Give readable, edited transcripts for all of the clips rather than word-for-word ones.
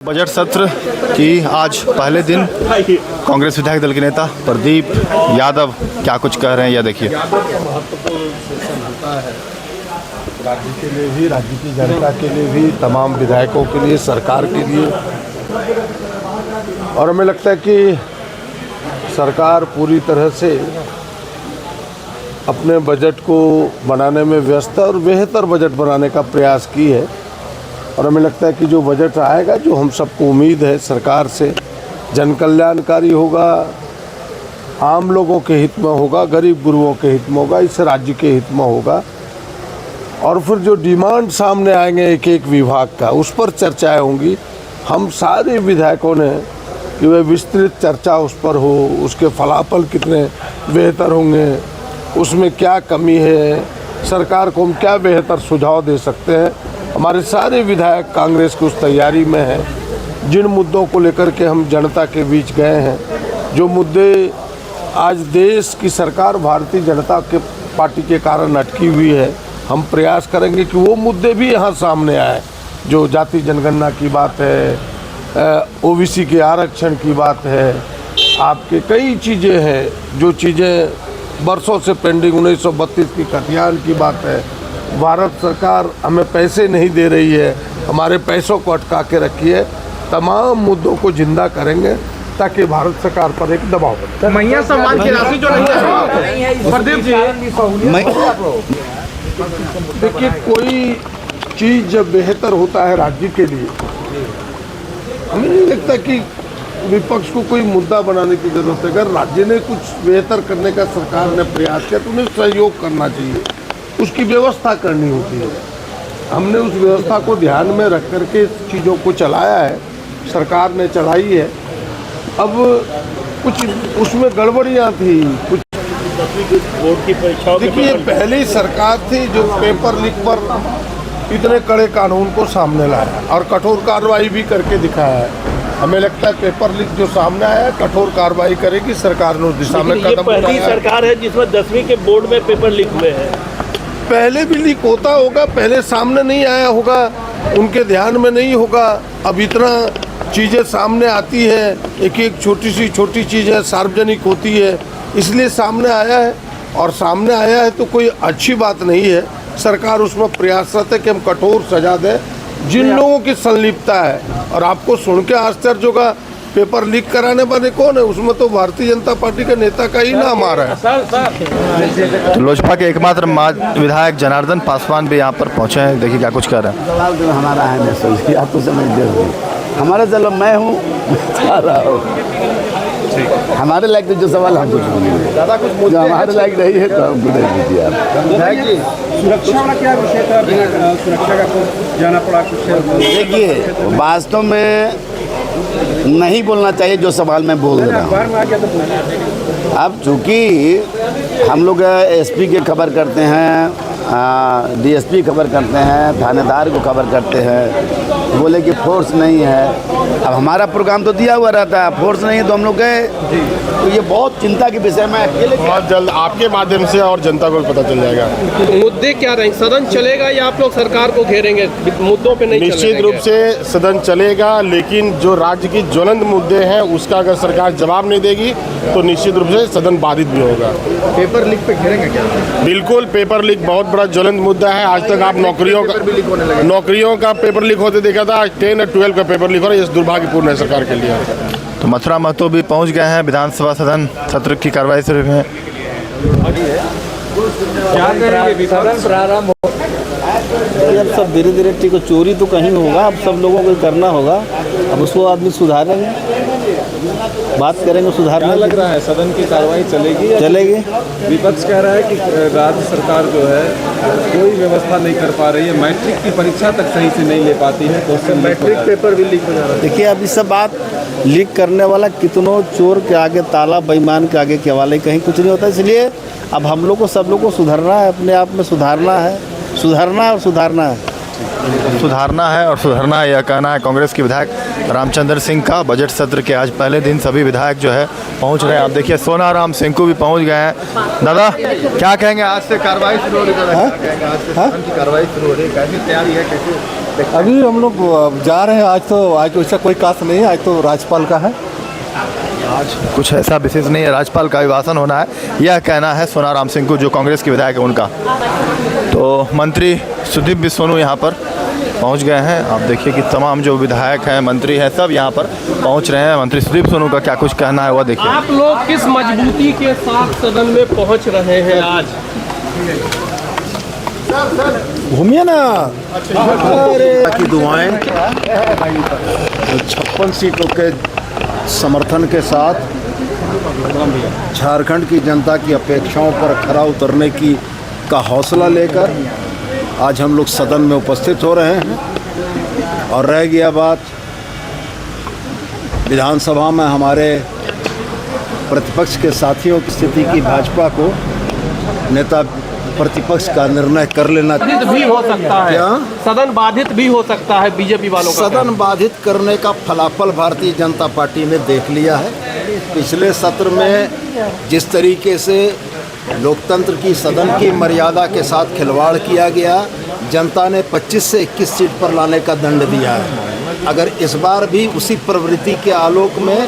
Budget सत्र की आज पहले दिन कांग्रेस विधायक दल के नेता प्रदीप यादव क्या कुछ कह रहे हैं, यह देखिए। महत्वपूर्ण सेशन होता है राज्य के लिए भी, राज्य की जनता के लिए भी, तमाम विधायकों के लिए, सरकार के लिए। और हमें लगता है कि सरकार पूरी तरह से अपने बजट को बनाने में व्यस्त है और बेहतर बजट बनाने का प्रयास की है। और हमें लगता है कि जो बजट आएगा, जो हम सबको उम्मीद है सरकार से, जन कल्याणकारी होगा, आम लोगों के हित में होगा, गरीब गुरुओं के हित में होगा, इस राज्य के हित में होगा। और फिर जो डिमांड सामने आएंगे एक एक विभाग का, उस पर चर्चाएं होंगी। हम सारे विधायकों ने कि वह विस्तृत चर्चा उस पर हो, उसके फलाफल कितने बेहतर होंगे, उसमें क्या कमी है, सरकार को हम क्या बेहतर सुझाव दे सकते हैं। हमारे सारे विधायक कांग्रेस की उस तैयारी में हैं। जिन मुद्दों को लेकर के हम जनता के बीच गए हैं, जो मुद्दे आज देश की सरकार भारतीय जनता के पार्टी के कारण अटकी हुई है, हम प्रयास करेंगे कि वो मुद्दे भी यहाँ सामने आए। जो जाति जनगणना की बात है, ओबीसी के आरक्षण की बात है, आपके कई चीज़ें हैं, जो चीज़ें बरसों से पेंडिंग, 1932 की खतियान की बात है। भारत सरकार हमें पैसे नहीं दे रही है, हमारे पैसों को अटका के रखी है। तमाम मुद्दों को जिंदा करेंगे ताकि भारत सरकार पर एक दबाव बने। मैया सम्मान की राशि जो नहीं है प्रदीप जी, देखिए, कोई चीज़ जब बेहतर होता है राज्य के लिए, हमें नहीं लगता कि विपक्ष को कोई मुद्दा बनाने की जरूरत है। अगर राज्य ने कुछ बेहतर करने का सरकार ने प्रयास किया तो उन्हें सहयोग करना चाहिए, उसकी व्यवस्था करनी होती है। हमने उस व्यवस्था को ध्यान में रख करके चीज़ों को चलाया है, सरकार ने चलाई है। अब कुछ उसमें गड़बड़ियाँ थी, कुछ बोर्ड की परीक्षाओं। देखिए, पहली सरकार थी जो पेपर लीक पर इतने कड़े कानून को सामने लाया और कठोर कार्रवाई भी करके दिखाया है। हमें लगता है पेपर लीक जो सामने आया, कठोर कार्रवाई करेगी सरकार ने उस दिशा में कदम उठाया। पहली सरकार है जिसमें 10वीं के बोर्ड में पेपर लीक हुए हैं। पहले भी लीक होता होगा, पहले सामने नहीं आया होगा, उनके ध्यान में नहीं होगा। अब इतना चीज़ें सामने आती है, एक एक छोटी चीज़ें सार्वजनिक होती है, इसलिए सामने आया है। और सामने आया है तो कोई अच्छी बात नहीं है। सरकार उसमें प्रयासरत है कि हम कठोर सजा दें जिन लोगों की संलिप्तता है। और आपको सुन के आश्चर्य होगा, पेपर लीक कराने वाले कौन है? उसमें तो भारतीय जनता पार्टी के नेता का ही नाम आ रहा है। तो लोजपा के एकमात्र विधायक जनार्दन पासवान भी यहाँ पर पहुँचे हैं, देखिए क्या कुछ कर रहे हैं। सवाल जो हमारा है ना, सोचिए आप तो समझते हो, हमारा चलो मैं हूँ हमारे लायक तो जो सवाल हम पूछेंगे, ज़्यादा कुछ जो हमारे लायक नहीं है तो हमको नहीं दीजिए आप। सुरक्षा वाला क्या विषय था? सुरक्षा का जाना पड़ा कुछ? देखिए, वास्तव में नहीं बोलना चाहिए जो सवाल मैं बोल रहा हूँ। अब चूँकि हम लोग एसपी के खबर करते हैं, डीएसपी खबर करते हैं, थानेदार को खबर करते हैं, बोले कि फोर्स नहीं है। अब हमारा प्रोग्राम तो दिया हुआ रहता है, फोर्स नहीं है तो हम लोग गए। तो ये बहुत चिंता के विषय में अकेले बहुत जल्द आपके माध्यम से और जनता को पता चल जाएगा। मुद्दे क्या रहेंगे? सदन चलेगा या आप लोग सरकार को घेरेंगे? मुद्दों पे नहीं निश्चित रूप से सदन चलेगा, लेकिन जो राज्य की ज्वलंत मुद्दे हैं उसका अगर सरकार जवाब नहीं देगी तो निश्चित रूप से सदन बाधित भी होगा। पेपर लीक पे घेरेंगे क्या? बिल्कुल, पेपर लीक बहुत बड़ा ज्वलंत मुद्दा है। आज तक आप नौकरियों का पेपर लीक होते देखा था, 10 और 12 का पेपर लीक हो रहा है। ये दुर्भाग्यपूर्ण है सरकार के लिए। तो मथुरा महतो भी पहुँच गए हैं, विधानसभा सदन सत्र की कार्रवाई शुरू है। सदन प्रारंभ हो। अब सब धीरे धीरे ठीक हो, चोरी तो कहीं होगा, अब सब लोगों को करना होगा। अब उसको आदमी सुधारेंगे, बात करेंगे सुधारने। लग रहा है सदन की कार्रवाई चलेगी। विपक्ष कह रहा है कि राज्य सरकार जो है कोई व्यवस्था नहीं कर पा रही है, मैट्रिक की परीक्षा तक सही से नहीं ले पाती है, क्वेश्चन मैट्रिक पेपर भी लीक हो जा रहा है। देखिए, अब ये सब बात लीक करने वाला कितनों चोर के आगे ताला, बेईमान के आगे के हवाले, कहीं कुछ नहीं होता। इसलिए अब हम लोग को, सब लोग को सुधरना है, अपने आप में सुधारना है, सुधरना और सुधारना है। सुधारना है और सुधरना है, यह कहना है कांग्रेस के विधायक रामचंद्र सिंह का। बजट सत्र के आज पहले दिन सभी विधायक जो है पहुंच रहे हैं। आप देखिए, सोनाराम सिंह भी पहुंच गए हैं। दादा क्या कहेंगे, आज से कार्रवाई शुरू हो रही है, कार्रवाई शुरू हो रही है, कैसी तैयारी है, कैसे अभी हम लोग जा रहे हैं। आज वैसा कोई कास्ट नहीं है, आज तो राज्यपाल का है। आज कुछ ऐसा विशेष नहीं है, राज्यपाल का अभिभाषण होना है, यह कहना है सोनाराम सिंह को, जो कांग्रेस के विधायक है उनका। तो मंत्री सुदीप सोनू यहाँ पर पहुँच गए हैं। आप देखिए कि तमाम जो विधायक हैं, मंत्री हैं, सब यहाँ पर पहुँच रहे हैं। मंत्री सुदीप सोनू का क्या कुछ कहना है वह देखिए। आप लोग किस मजबूती के साथ सदन में पहुंच रहे हैं आज? घूमिए ना। की दुआएं 56 सीटों के समर्थन के साथ झारखंड की जनता की अपेक्षाओं पर खरा उतरने का हौसला लेकर आज हम लोग सदन में उपस्थित हो रहे हैं। और रह गया बात विधानसभा में हमारे प्रतिपक्ष के साथियों की स्थिति की, भाजपा को नेता प्रतिपक्ष का निर्णय कर लेना बाधित भी हो सकता है, क्या? सदन बाधित भी हो सकता है बीजेपी वालों का। सदन बाधित करने का फलाफल भारतीय जनता पार्टी ने देख लिया है। पिछले सत्र में जिस तरीके से लोकतंत्र की, सदन की मर्यादा के साथ खिलवाड़ किया गया, जनता ने 25 से 21 सीट पर लाने का दंड दिया है। अगर इस बार भी उसी प्रवृत्ति के आलोक में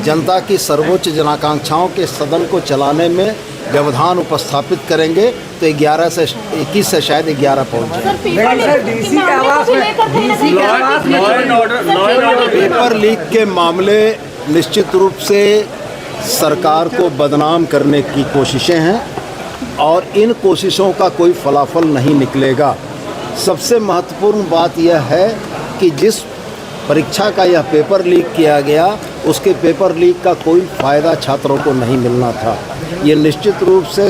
जनता की सर्वोच्च जनाकांक्षाओं के सदन को चलाने में व्यवधान उपस्थापित करेंगे तो 11 से 21 से शायद 11 पहुँच जाए। पेपर लीक के मामले निश्चित रूप से सरकार को बदनाम करने की कोशिशें हैं और इन कोशिशों का कोई फलाफल नहीं निकलेगा। सबसे महत्वपूर्ण बात यह है कि जिस परीक्षा का यह पेपर लीक किया गया, उसके पेपर लीक का कोई फ़ायदा छात्रों को नहीं मिलना था। ये निश्चित रूप से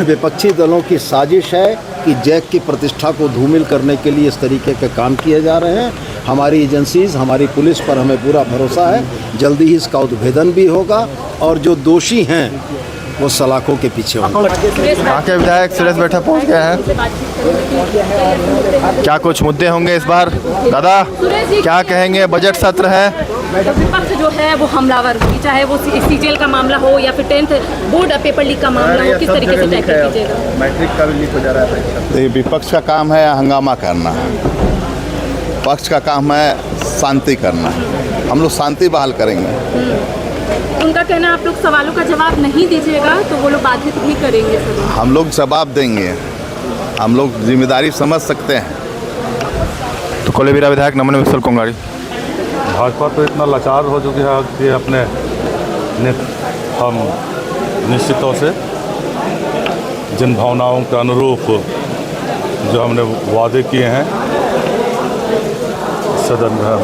विपक्षी दलों की साजिश है कि जैक की प्रतिष्ठा को धूमिल करने के लिए इस तरीके के काम किए जा रहे हैं। हमारी एजेंसीज़, हमारी पुलिस पर हमें पूरा भरोसा है, जल्दी ही इसका उद्भेदन भी होगा और जो दोषी हैं वो सलाखों के पीछे होंगे। यहाँ के विधायक सुरेश बैठा पहुँच गए हैं। क्या कुछ मुद्दे होंगे इस बार? दादा क्या कहेंगे? बजट सत्र है, विपक्ष जो है वो हमलावर होगी, चाहे वो सीजीएल का मामला हो या फिर 10th बोर्ड पेपर लीक का मामला हो, किस तरीके से टैकल कीजिएगा? मैट्रिक का भी लीक हो जा रहा है। देखिए, विपक्ष का काम है हंगामा करना, पक्ष का काम है शांति करना। हम लोग शांति बहाल करेंगे। उनका कहना है आप लोग सवालों का जवाब नहीं दीजिएगा तो वो लोग बाधित भी करेंगे सदन। हम लोग जवाब देंगे, हम लोग जिम्मेदारी समझ सकते हैं। तो कोलेबिरा विधायक नमन मिसल कोंगाड़ी। भाजपा तो इतना लाचार हो चुकी है कि अपने हम निश्चित तौर से जिन भावनाओं के अनुरूप जो हमने वादे किए हैं सदन में हम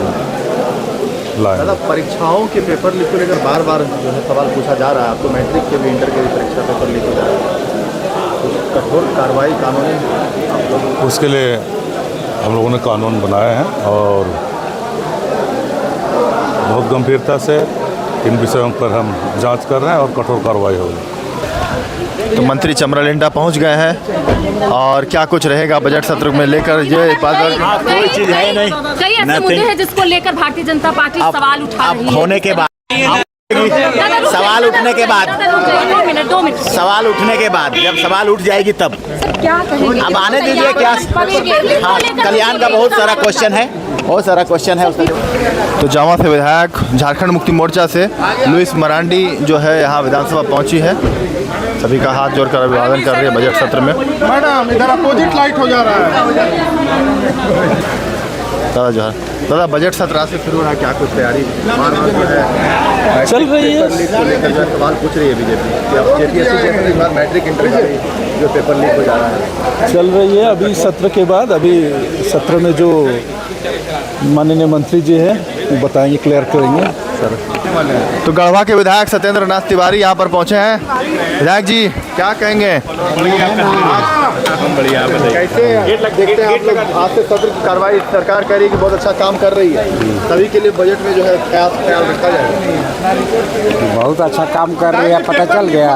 लाए। दादा, परीक्षाओं के पेपर लीक को लेकर बार बार जो है सवाल पूछा जा रहा है। आपको मैट्रिक के भी, इंटर के भी परीक्षा पेपर लीक हो जा रहा है, तो कठोर कार्रवाई कानूनी आप लोग? उसके लिए हम लोगों ने कानून बनाए हैं और बहुत गंभीरता से इन विषयों पर हम जांच कर रहे हैं और कठोर कार्रवाई होगी। तो मंत्री चमरालिंडा पहुंच गए हैं और क्या कुछ रहेगा बजट सत्र में लेकर ये कोई चीज है नहीं। कई ऐसे मुद्दे हैं जिसको लेकर भारतीय जनता पार्टी सवाल उठा रही है। होने के बाद सवाल उठने के बाद 2 मिनट सवाल उठने के बाद जब सवाल उठ जाएगी तब क्या कहेंगे? अब आने दीजिए। क्या हाँ, कल्याण का बहुत सारा क्वेश्चन है, बहुत सारा क्वेश्चन है उसका। तो जामा से विधायक झारखंड मुक्ति मोर्चा से लुइस मरांडी जो है यहाँ विधानसभा पहुँची है। सभी का हाथ जोड़कर अभिवादन कर रही है बजट सत्र में। मैडम इधर अपोजिट लाइट हो जा रहा है। दादा जो है, दादा बजट सत्र आज से शुरू हो रहा है, क्या कुछ तैयारी चल रही है? लेकर जो सवाल पूछ रही है बीजेपी, इस बार मैट्रिक इंटर का जो पेपर लीक हो जा रहा है चल रही है। अभी सत्र के बाद, अभी सत्र में जो माननीय मंत्री जी हैं वो बताएंगे, क्लियर करेंगे सर। तो गढ़वा के विधायक सत्येंद्र नाथ तिवारी यहाँ पर पहुँचे हैं। विधायक जी क्या कहेंगे? कैसे देखते हैं आप लोग? आज से सत्र की कार्रवाई सरकार कह रही है कि बहुत अच्छा काम कर रही है, सभी के लिए बजट में जो है ख्याल रखा जाएगा। बहुत अच्छा काम कर रही है, पता चल गया।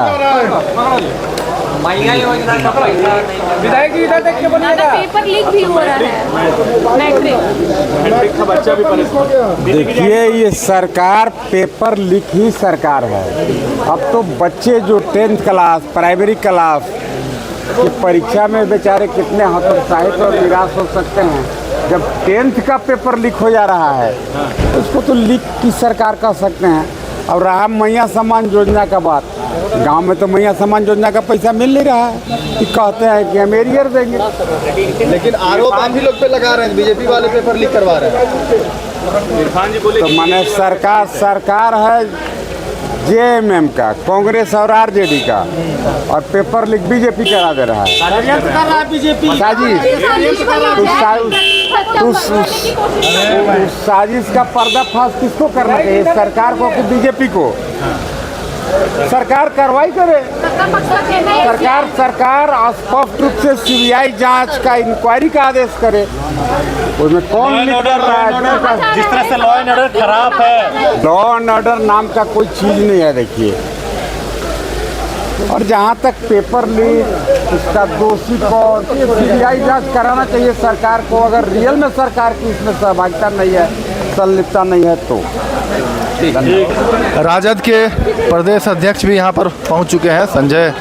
विधायक जी इधर देख के बोलिएगा। पेपर लीक भी हो रहा है, मैट्रिक का बच्चा भी परेशान। देखिए, ये सरकार पेपर लीक ही सरकार है। अब तो बच्चे जो 10th क्लास, प्राइमरी क्लास कि परीक्षा में बेचारे कितने हतोत्साहित और निराश हो सकते हैं जब 10th का पेपर लीक हो जा रहा है। उसको तो लीक की सरकार कह सकते हैं। और रहा मैया सम्मान योजना का बात, गांव में तो मैया सम्मान योजना का पैसा मिल नहीं रहा है कि कहते हैं कि हम एरियर देंगे। लेकिन आरोप आप ही लोग पे लगा रहे हैं, बीजेपी वाले पेपर लीक करवा रहे हैं। तो माने सरकार है जेएमएम का, कांग्रेस और आरजेडी का, और पेपर लीक बीजेपी करा दे रहा है। बीजेपी साजिश का पर्दाफाश किसको करना चाहिए, सरकार को कि बीजेपी को? सरकार कार्रवाई करे। सरकार स्पष्ट रूप से सीबीआई जांच का, इंक्वायरी का आदेश करे। उसमें कौन लीक कर रहा है? जिस तरह से लॉ एंड ऑर्डर खराब है, लॉ एंड ऑर्डर नाम का कोई चीज़ नहीं है, देखिए। और जहाँ तक पेपर लीक, उसका दोषी कौन, सीबीआई जांच कराना चाहिए सरकार को। अगर रियल में सरकार की इसमें सहभागिता नहीं है, संलिप्तता नहीं है तो। राजद के प्रदेश अध्यक्ष भी यहाँ पर पहुँच चुके हैं, संजय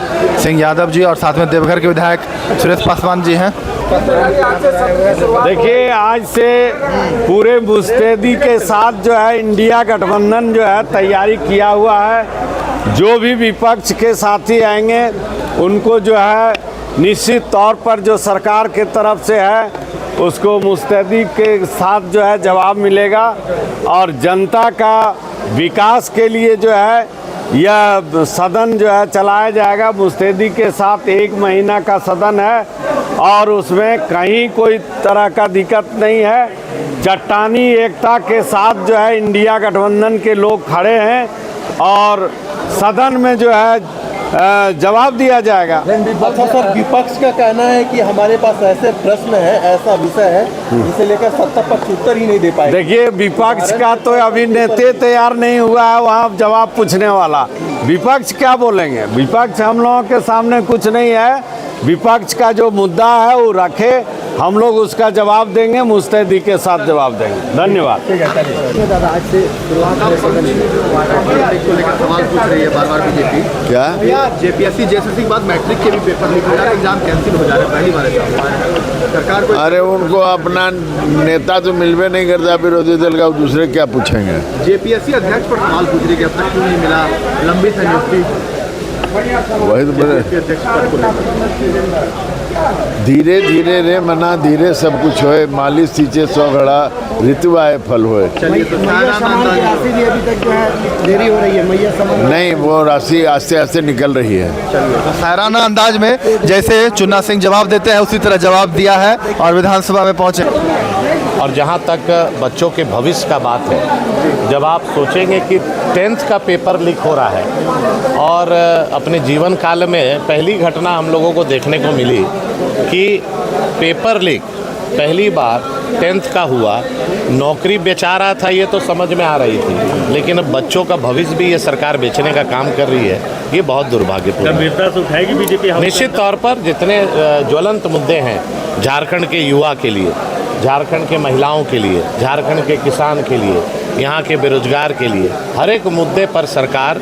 सिंह यादव जी, और साथ में देवघर के विधायक सुरेश पासवान जी हैं। देखिए आज से पूरे मुस्तैदी के साथ जो है इंडिया गठबंधन जो है तैयारी किया हुआ है। जो भी विपक्ष के साथी आएंगे उनको जो है निश्चित तौर पर जो सरकार के तरफ से है उसको मुस्तैदी के साथ जो है जवाब मिलेगा। और जनता का विकास के लिए जो है यह सदन जो है चलाया जाएगा। मुस्तैदी के साथ 1 महीना का सदन है और उसमें कहीं कोई तरह का दिक्कत नहीं है। चट्टानी एकता के साथ जो है इंडिया गठबंधन के लोग खड़े हैं और सदन में जो है जवाब दिया जाएगा। अच्छा सर, विपक्ष का कहना है कि हमारे पास ऐसे प्रश्न है, ऐसा विषय है जिसे लेकर सत्ता पक्ष उत्तर ही नहीं दे पाए। देखिए विपक्ष का तो अभी नेता तैयार नहीं हुआ है वहाँ जवाब पूछने वाला। विपक्ष क्या बोलेंगे? विपक्ष हम लोगों के सामने कुछ नहीं है। विपक्ष का जो मुद्दा है वो रखे, हम लोग उसका जवाब देंगे, मुस्तैदी के साथ जवाब देंगे। धन्यवाद। दादा, आज से सवाल पूछ रही है बार-बार बीजेपी। क्या जेपीएससी जेएसएससी के बाद मैट्रिक के भी पेपर लीक हो जा रहे हैं, एग्जाम कैंसिल हो जा रहे हैं पहली बार सरकार को। अरे उनको अपना नेता तो मिलवे नहीं करता विरोधी दल का, दूसरे क्या पूछेंगे? जेपीएससी अध्यक्ष पर सवाल पूछ रही है कि अब तक क्यों नहीं मिला, लंबित है नियुक्ति। वही तो बोले, धीरे धीरे रे मना धीरे सब कुछ होए, मालिश सींचे 100 घड़ा ऋतु आए फल होए। चलिए, तो राशि भी अभी तक जो है देरी हो रही है, मैया समझ नहीं, वो राशि आस्ते आस्ते निकल रही है। तो सायराना अंदाज में जैसे चुन्ना सिंह जवाब देते हैं उसी तरह जवाब दिया है और विधानसभा में पहुंचे। और जहाँ तक बच्चों के भविष्य का बात है, जब आप सोचेंगे कि 10th का पेपर लीक हो रहा है और अपने जीवन काल में पहली घटना हम लोगों को देखने को मिली कि पेपर लीक पहली बार 10th का हुआ, नौकरी बेचा रहा था ये तो समझ में आ रही थी, लेकिन अब बच्चों का भविष्य भी ये सरकार बेचने का काम कर रही है। ये बहुत दुर्भाग्यपूर्ण है। उठाएगी बीजेपी निश्चित तौर पर जितने ज्वलंत मुद्दे हैं झारखंड के युवा के लिए, झारखंड के महिलाओं के लिए, झारखंड के किसान के लिए, यहाँ के बेरोजगार के लिए, हर एक मुद्दे पर सरकार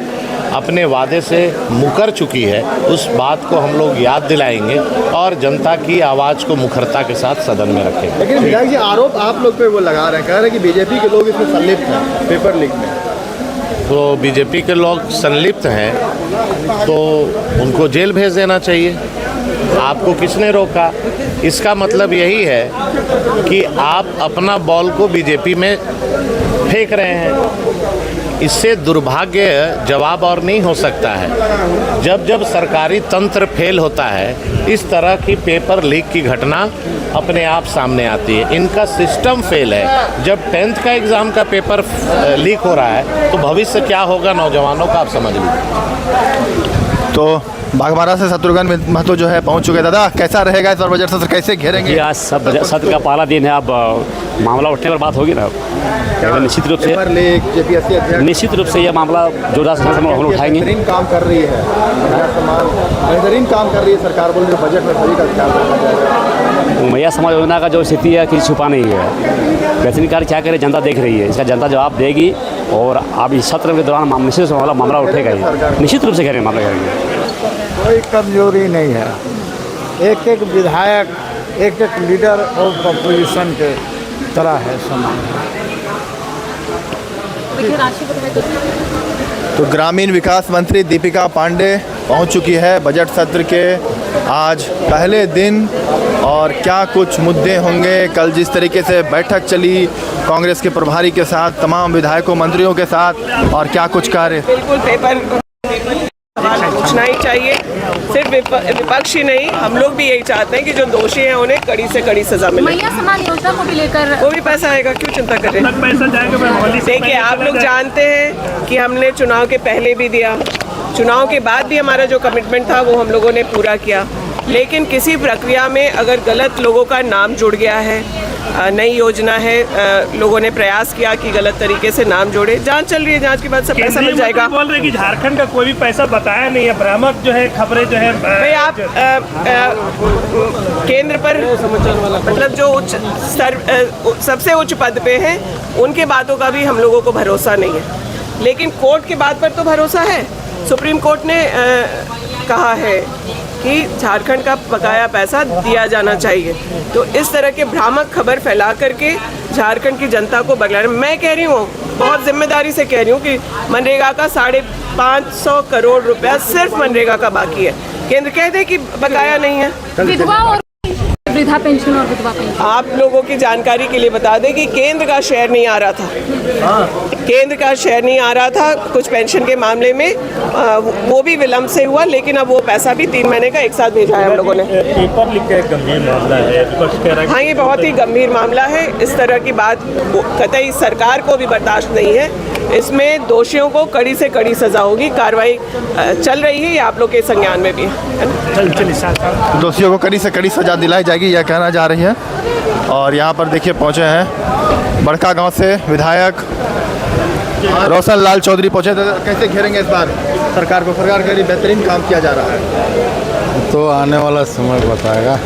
अपने वादे से मुकर चुकी है। उस बात को हम लोग याद दिलाएंगे और जनता की आवाज़ को मुखरता के साथ सदन में रखेंगे। लेकिन विधायक जी, आरोप आप लोग पे वो लगा रहे हैं, कह रहे हैं कि बीजेपी के लोग इसमें संलिप्त हैं पेपर लीक में। तो बीजेपी के लोग संलिप्त हैं तो उनको जेल भेज देना चाहिए। आपको किसने रोका? इसका मतलब यही है कि आप अपना बॉल को बीजेपी में फेंक रहे हैं। इससे दुर्भाग्य जवाब और नहीं हो सकता है। जब जब सरकारी तंत्र फेल होता है, इस तरह की पेपर लीक की घटना अपने आप सामने आती है। इनका सिस्टम फेल है। जब 10th का एग्ज़ाम का पेपर लीक हो रहा है तो भविष्य क्या होगा नौजवानों का, आप समझ लीजिए। तो बागबारा से शत्रुघ्न महतो जो है पहुंच चुके। दादा, कैसा रहेगा इस बार बजट सत्र, कैसे घेरेंगे? आज सत्र का पहला दिन है। अब मामला उठने पर बात होगी ना, निश्चित रूप से जेपीएससी अध्यक्ष निश्चित रूप से यह मामला जोरदार से हम लोग उठाएंगे। बेहतरीन काम कर रही है, बेहतरीन काम कर रही है सरकार, बोल रही बजट में सभी का ख्याल रखा जाएगा। मैया समाज योजना का जो स्थिति है किसी छुपा नहीं है। बेहतरीन कार्य क्या करे, जनता देख रही है, इसका जनता जवाब देगी। और अब इस सत्र के दौरान निश्चित मामला उठेगा ही, निश्चित रूप से घेरेंगे, मामला घेरेंगे। कोई कमजोरी नहीं है, एक एक विधायक एक एक लीडर ऑफ अपोजिशन के तरह है समान। देखिए राशि बताएं तो ग्रामीण विकास मंत्री दीपिका पांडे पहुंच चुकी है बजट सत्र के आज पहले दिन, और क्या कुछ मुद्दे होंगे। कल जिस तरीके से बैठक चली कांग्रेस के प्रभारी के साथ, तमाम विधायकों मंत्रियों के साथ, और क्या कुछ कार्य। बिल्कुल पेपर पूछना ही चाहिए, सिर्फ विपक्ष ही नहीं, हम लोग भी यही चाहते हैं कि जो दोषी हैं उन्हें कड़ी से कड़ी सजा मिले। मैया समान योजना को भी लेकर वो भी पैसा आएगा, क्यों चिंता कर रहे हैं। देखिए आप लोग जानते हैं कि हमने चुनाव के पहले भी दिया, चुनाव के बाद भी हमारा जो कमिटमेंट था वो हम लोगों ने पूरा किया, लेकिन किसी प्रक्रिया में अगर गलत लोगों का नाम जुड़ गया है, नई योजना है, लोगों ने प्रयास किया कि गलत तरीके से नाम जोड़े, जांच चल रही है, जांच के बाद सब पैसा मिल जाएगा। बोल रहे कि झारखंड का कोई भी पैसा बताया नहीं है, भ्रामक जो है खबरें जो है। भाई आप केंद्र पर मतलब जो उच्च स्तर सबसे उच्च पद पे हैं उनके बातों का भी हम लोगों को भरोसा नहीं है, लेकिन कोर्ट के बात पर तो भरोसा है। सुप्रीम कोर्ट ने कहा है कि झारखंड का बकाया पैसा दिया जाना चाहिए, तो इस तरह के भ्रामक खबर फैला करके झारखंड की जनता को बगलाना, मैं कह रही हूँ, बहुत जिम्मेदारी से कह रही हूँ कि मनरेगा का 550 करोड़ रुपया सिर्फ मनरेगा का बाकी है। केंद्र कह दे कि बकाया नहीं है। विधवा और वृद्धा पेंशन और विधवा पेंशन, आप लोगों की जानकारी के लिए बता दें कि केंद्र का शेयर नहीं आ रहा था, केंद्र का शेयर नहीं आ रहा था कुछ पेंशन के मामले में, वो भी विलंब से हुआ, लेकिन अब वो पैसा भी 3 महीने का एक साथ भेजा है हम लोगों ने। पेपर लीक का एक गंभीर मामला है, विपक्ष कह रहा है। हाँ, ये बहुत ही गंभीर मामला है, इस तरह की बात कतई सरकार को भी बर्दाश्त नहीं है, इसमें दोषियों को कड़ी से कड़ी सजा होगी, कार्रवाई चल रही है, ये आप लोग के संज्ञान में भी है। दोषियों को कड़ी से कड़ी सजा दिलाई जाएगी, यह कहना जा रही है। और यहाँ पर देखिए पहुँचे हैं बड़का गांव से विधायक रोशन लाल चौधरी पहुँचे, तो कैसे घेरेंगे इस बार सरकार को। सरकार के लिए बेहतरीन काम किया जा रहा है, तो आने वाला समय बताएगा।